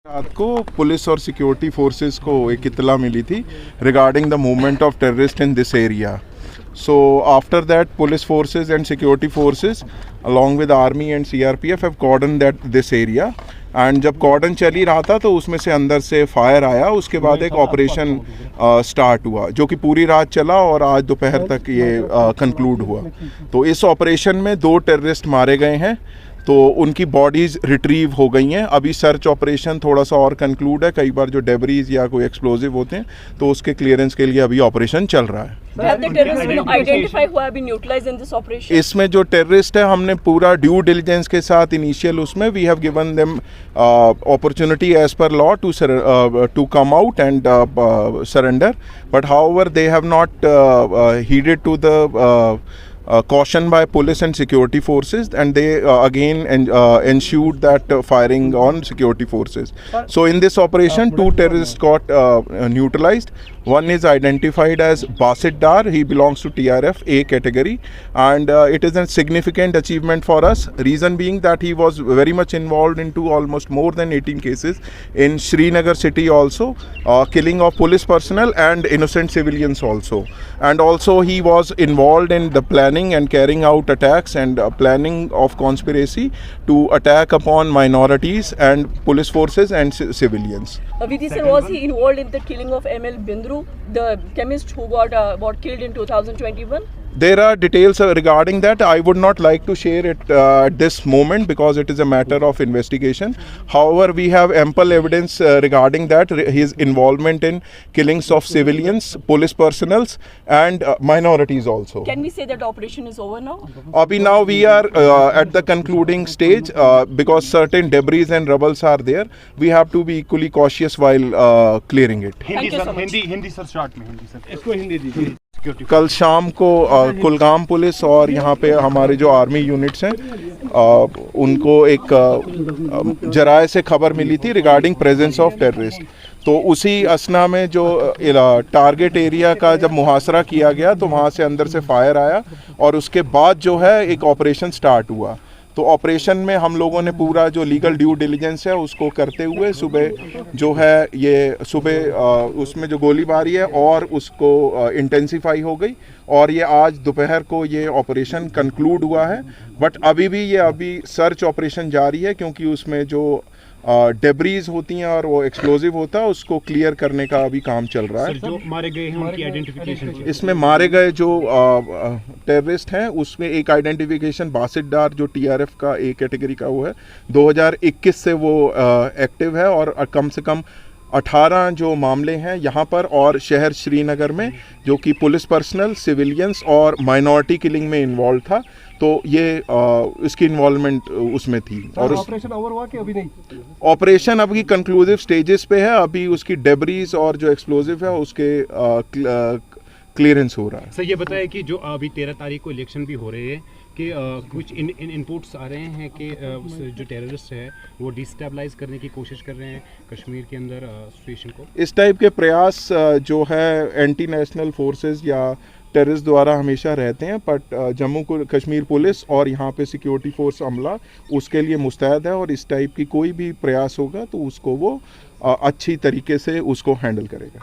रात को पुलिस और सिक्योरिटी फोर्सेस को एक इत्तला मिली थी regarding the movement of terrorist in this area. So after that, police forces and security forces along with army and CRPF have cordoned this area. And जब कॉर्डन चल ही रहा था तो उसमें से अंदर से फायर आया. उसके बाद एक ऑपरेशन स्टार्ट हुआ जो कि पूरी रात चला और आज दोपहर तक ये कंक्लूड हुआ. तो इस ऑपरेशन में 2 टेररिस्ट मारे गए हैं. तो उनकी बॉडीज़ रिट्रीव हो गई हैं. अभी सर्च ऑपरेशन थोड़ा सा और कंक्लूड है. कई बार जो डेबरीज या कोई एक्सप्लोजिव होते हैं तो उसके क्लियरेंस के लिए अभी ऑपरेशन चल रहा है. इसमें जो टेररिस्ट है हमने पूरा ड्यू डिलिजेंस के साथ इनिशियल उसमें we have given them opportunity as per law to come out and surrender, but however they have not heeded to the caution by police and security forces, and they again ensured that firing on security forces. So in this operation 2 terrorists got neutralized. One is identified as Basit Dar. He belongs to TRF A category, and it is a significant achievement for us. Reason being that he was very much involved into almost more than 18 cases in Srinagar city also, killing of police personnel and innocent civilians also. And also he was involved in the planning and carrying out attacks and planning of conspiracy to attack upon minorities and police forces and civilians. Vidhi sir, was he involved in the killing of ML Bindru, the chemist who got killed in 2021? There are details regarding that. I would not like to share it at this moment because it is a matter of investigation. However, we have ample evidence regarding that, his involvement in killings of civilians, police personnel and minorities also. Can we say that operation is over now? Now we are at the concluding stage because certain debris and rubbles are there. We have to be equally cautious while clearing it. Thank you so much. Hindi sir, short में Hindi sir, इसको हिंदी दीजिए. कल शाम को Kulgam police और यहाँ पे हमारे जो आर्मी यूनिट्स हैं उनको एक जराये से खबर मिली थी रिगार्डिंग प्रेजेंस ऑफ टेररिस्ट. तो उसी असना में जो टारगेट एरिया का जब मुहासरा किया गया तो वहाँ से अंदर से फायर आया और उसके बाद जो है एक ऑपरेशन स्टार्ट हुआ. तो ऑपरेशन में हम लोगों ने पूरा जो लीगल ड्यू डिलिजेंस है उसको करते हुए सुबह जो है ये उसमें जो गोलीबारी है और उसको इंटेंसिफाई हो गई और ये आज दोपहर को ये ऑपरेशन कंक्लूड हुआ है. बट अभी सर्च ऑपरेशन जारी है क्योंकि उसमें जो डेब्रीज होती हैं और वो एक्सप्लोजिव होता है उसको क्लियर करने का अभी काम चल रहा है. जो मारे गए हैं उनकी आइडेंटिफिकेशन, इसमें मारे गए जो टेररिस्ट हैं उसमें एक आइडेंटिफिकेशन बासित डार जो टीआरएफ का ए कैटेगरी का वो है, 2021 से वो एक्टिव है और कम से कम 18 जो मामले हैं यहाँ पर और शहर श्रीनगर में जो कि पुलिस पर्सनल, सिविलियंस और माइनॉरिटी किलिंग में इन्वॉल्व था. तो ये इसकी इन्वॉल्वमेंट उसमें थी. और ऑपरेशन ओवर हुआ कि अभी नहीं? ऑपरेशन अभी कंक्लूसिव स्टेजेस पे है. अभी उसकी डेब्रीज और जो एक्सप्लोजिव है उसके क्लियरेंस हो रहा है. सर ये बताया कि जो अभी 13 तारीख को इलेक्शन भी हो रहे हैं कि कुछ इनपुट्स आ रहे हैं कि जो टेररिस्ट है वो डिस्टेबलाइज करने की कोशिश कर रहे हैं कश्मीर के अंदर सिचुएशन को. इस टाइप के प्रयास जो है एंटी नेशनल फोर्सेस या टेररिस्ट द्वारा हमेशा रहते हैं. बट जम्मू कश्मीर पुलिस और यहाँ पे सिक्योरिटी फोर्स अमला उसके लिए मुस्तैद है और इस टाइप की कोई भी प्रयास होगा तो उसको वो अच्छी तरीके से उसको हैंडल करेगा.